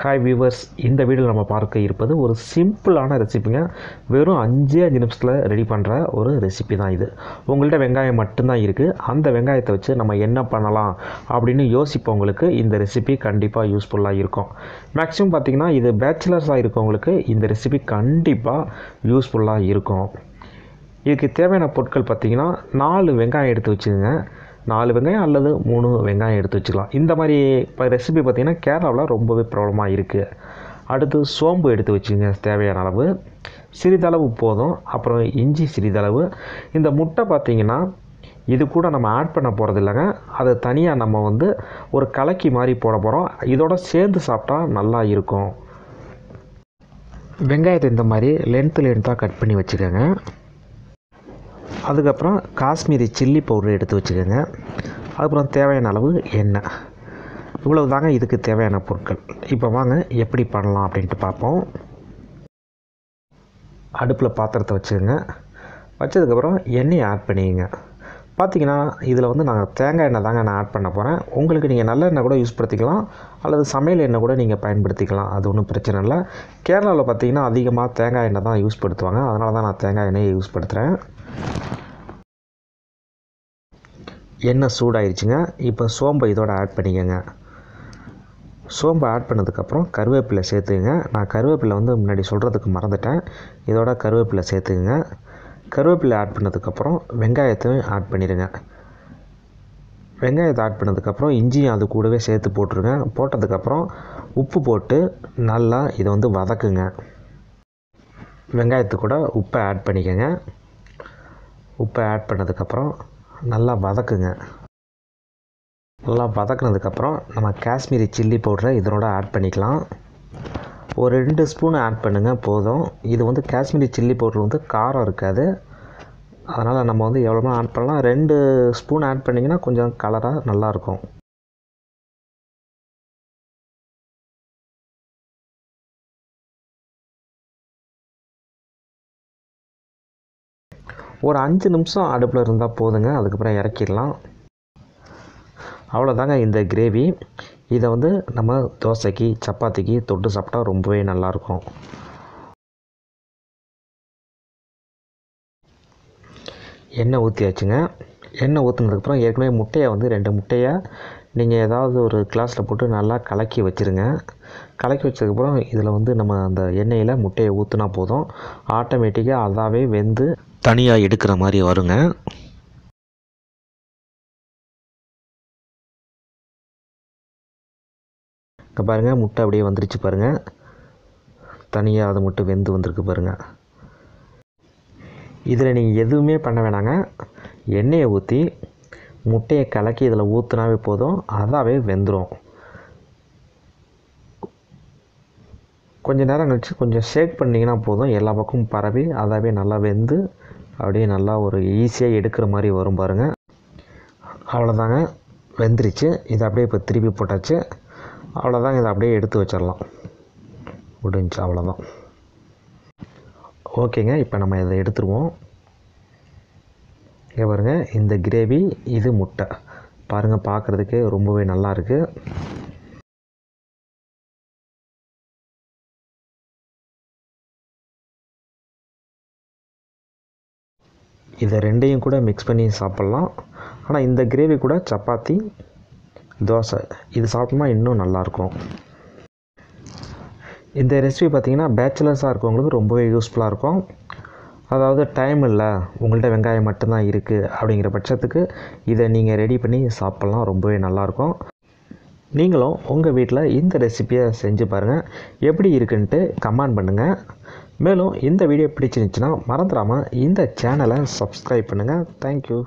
Hi viewers, இந்த வீடியோவில் நம்ம பார்க்க இருப்பது ஒரு சிம்பிளான ரெசிபிங்க. வெறும் 5 நிமிஷத்தில் ரெடி பண்ணுற ஒரு ரெசிபி தான் இது. உங்கள்கிட்ட வெங்காயம் மட்டும்தான் இருக்குது. அந்த வெங்காயத்தை வச்சு நம்ம என்ன பண்ணலாம் அப்படின்னு யோசிப்பவங்களுக்கு இந்த ரெசிபி கண்டிப்பாக யூஸ்ஃபுல்லாக இருக்கும். மேக்ஸிமம் பார்த்திங்கன்னா இது பேச்சுலர்ஸாக இருக்கவங்களுக்கு இந்த ரெசிபி கண்டிப்பாக யூஸ்ஃபுல்லாக இருக்கும். இதுக்கு தேவையான பொருட்கள் பார்த்திங்கன்னா 4 வெங்காயம் எடுத்து வச்சுக்கோங்க. 4 வெங்காயம் அல்லது 3 வெங்காயம் எடுத்து வச்சுக்கலாம். இந்த மாதிரி இப்போ ரெசிபி பார்த்திங்கன்னா கேரளாவில் ரொம்பவே ப்ராப்ளமாக இருக்குது. அடுத்து சோம்பு எடுத்து வச்சுங்க தேவையான அளவு, சிறிதளவு போதும். அப்புறம் இஞ்சி சிறிதளவு. இந்த முட்டை பார்த்திங்கன்னா இது கூட நம்ம ஆட் பண்ண போகிறது இல்லைங்க, அதை தனியாக நம்ம ஒரு கலக்கி மாதிரி போட போகிறோம். இதோட சேர்ந்து சாப்பிட்டா நல்லா இருக்கும். வெங்காயத்தை இந்த மாதிரி லென்த்தாக கட் பண்ணி வச்சுக்கோங்க. அதுக்கப்புறம் காஷ்மீரி சில்லி பவுடர் எடுத்து வச்சுக்கோங்க. அதுக்கப்புறம் தேவையான அளவு எண்ணெய். இவ்வளவு தாங்க இதுக்கு தேவையான பொருட்கள். இப்போ வாங்க எப்படி பண்ணலாம் அப்படின்ட்டு பார்ப்போம். அடுப்பில் பாத்திரத்தை வச்சுக்கோங்க. வச்சதுக்கப்புறம் எண்ணெயை ஆட் பண்ணிக்கோங்க. பார்த்திங்கன்னா இதில் நான் தேங்காய் எண்ணெய் தாங்க நான் ஆட் பண்ண போகிறேன். உங்களுக்கு நீங்கள் நல்ல எண்ணெய் கூட யூஸ் படுத்திக்கலாம், அல்லது சமையல் எண்ணெய் கூட நீங்கள் பயன்படுத்திக்கலாம். அது ஒன்றும் பிரச்சனை இல்லை. கேரளாவில் பார்த்திங்கன்னா அதிகமாக தேங்காய் எண்ணெய் தான் யூஸ் படுத்துவாங்க. அதனால தான் நான் தேங்காய் எண்ணெயை யூஸ் படுத்துகிறேன். எண்ணெய் சூடாகிடுச்சுங்க. இப்போ சோம்பை இதோட ஆட் பண்ணிக்கோங்க. சோம்பை ஆட் பண்ணதுக்கப்புறம் கருவேப்பிலை சேர்த்துக்குங்க. நான் கருவேப்பிலை முன்னாடி சொல்கிறதுக்கு மறந்துட்டேன். இதோட கருவேப்பிலை சேர்த்துக்குங்க. கருவேப்பிலை ஆட் பண்ணதுக்கப்புறம் வெங்காயத்தையும் ஆட் பண்ணிடுங்க. வெங்காயத்தை ஆட் பண்ணதுக்கப்புறம் இஞ்சியும் அது கூடவே சேர்த்து போட்டுருங்க. போட்டதுக்கப்புறம் உப்பு போட்டு நல்லா இதை வதக்குங்க. வெங்காயத்து கூட உப்பை ஆட் பண்ணிக்கோங்க. உப்பை ஆட் பண்ணதுக்கப்புறம் நல்லா வதக்குங்க. நல்லா வதக்குனதுக்கப்புறம் நம்ம காஷ்மீரி சில்லி பவுடரை இதனோட ஆட் பண்ணிக்கலாம். ஒரு 2 ஸ்பூன் ஆட் பண்ணுங்கள் போதும். இது காஷ்மீரி சில்லி பவுடர் காரம் இருக்காது. அதனால் நம்ம எவ்வளோ ஆட் பண்ணலாம். 2 ஸ்பூன் ஆட் பண்ணிங்கன்னா கொஞ்சம் கலராக நல்லாயிருக்கும். ஒரு 5 நிமிஷம் அடுப்பில் இருந்தால் போதுங்க. அதுக்கப்புறம் இறக்கிடலாம். அவ்வளோதாங்க இந்த கிரேவி. இதை நம்ம தோசைக்கு சப்பாத்திக்கு தொட்டு சாப்பிட்டா ரொம்பவே நல்லாயிருக்கும். எண்ணெய் ஊற்றியாச்சுங்க. எண்ணெய் ஊற்றுனதுக்கப்புறம் ஏற்கனவே முட்டையை 2 முட்டையை நீங்கள் ஏதாவது ஒரு கிளாஸில் போட்டு நல்லா கலக்கி வச்சுருங்க. கலக்கி வச்சதுக்கப்புறம் இதில் நம்ம அந்த எண்ணெயில் முட்டையை ஊற்றினா போதும். ஆட்டோமேட்டிக்காக அதாவே வெந்து தனியாக எடுக்கிற மாதிரி வருங்க. இங்கே பாருங்கள், முட்டை அப்படியே வந்துருச்சு பாருங்கள். தனியாக அது மட்டும் வெந்து வந்திருக்கு பாருங்கள். இதில் நீங்கள் எதுவுமே பண்ண வேணாங்க. எண்ணெயை ஊற்றி முட்டையை கலக்கி இதில் ஊற்றினாவே போதும், அதாவே வெந்துடும். கொஞ்சம் நேரம் கழிச்சு கொஞ்சம் ஷேக் பண்ணிங்கன்னா போதும், எல்லா பக்கமும் பரவி அதாவே நல்லா வெந்து அப்படியே நல்லா ஒரு ஈஸியாக எடுக்கிற மாதிரி வரும் பாருங்கள். அவ்வளோதாங்க, வெந்துருச்சு. இதை அப்படியே இப்போ திருப்பி போட்டாச்சு. அவ்வளோதாங்க, இதை அப்படியே எடுத்து வச்சிடலாம். முடிஞ்சு, அவ்வளோதான். ஓகேங்க, இப்போ நம்ம இதை எடுத்துருவோம். இங்கே பாருங்கள், இந்த கிரேவி, இது முட்டை பாருங்கள், பார்க்குறதுக்கே ரொம்பவே நல்லா இருக்குது. இதை ரெண்டையும் கூட மிக்ஸ் பண்ணி சாப்பிட்லாம். ஆனால் இந்த கிரேவி கூட சப்பாத்தி, தோசை இது சாப்பிட்டோம்னா இன்னும் நல்லாயிருக்கும். இந்த ரெசிபி பார்த்திங்கன்னா பேச்சுலர்ஸாக இருக்கவங்களுக்கு ரொம்பவே யூஸ்ஃபுல்லாக இருக்கும். அதாவது டைம் இல்லை, உங்கள்கிட்ட வெங்காயம் மட்டும்தான் இருக்குது அப்படிங்கிற பட்சத்துக்கு இதை நீங்கள் ரெடி பண்ணி சாப்பிட்லாம். ரொம்பவே நல்லாயிருக்கும். நீங்களும் உங்கள் வீட்டில் இந்த ரெசிப்பியை செஞ்சு பாருங்கள். எப்படி இருக்குன்ட்டு கமெண்ட் பண்ணுங்கள். மேலும் இந்த வீடியோ பிடிச்சிருந்துச்சுன்னா மறந்துடாமல் இந்த சேனலை சப்ஸ்கிரைப் பண்ணுங்கள். தேங்க்யூ.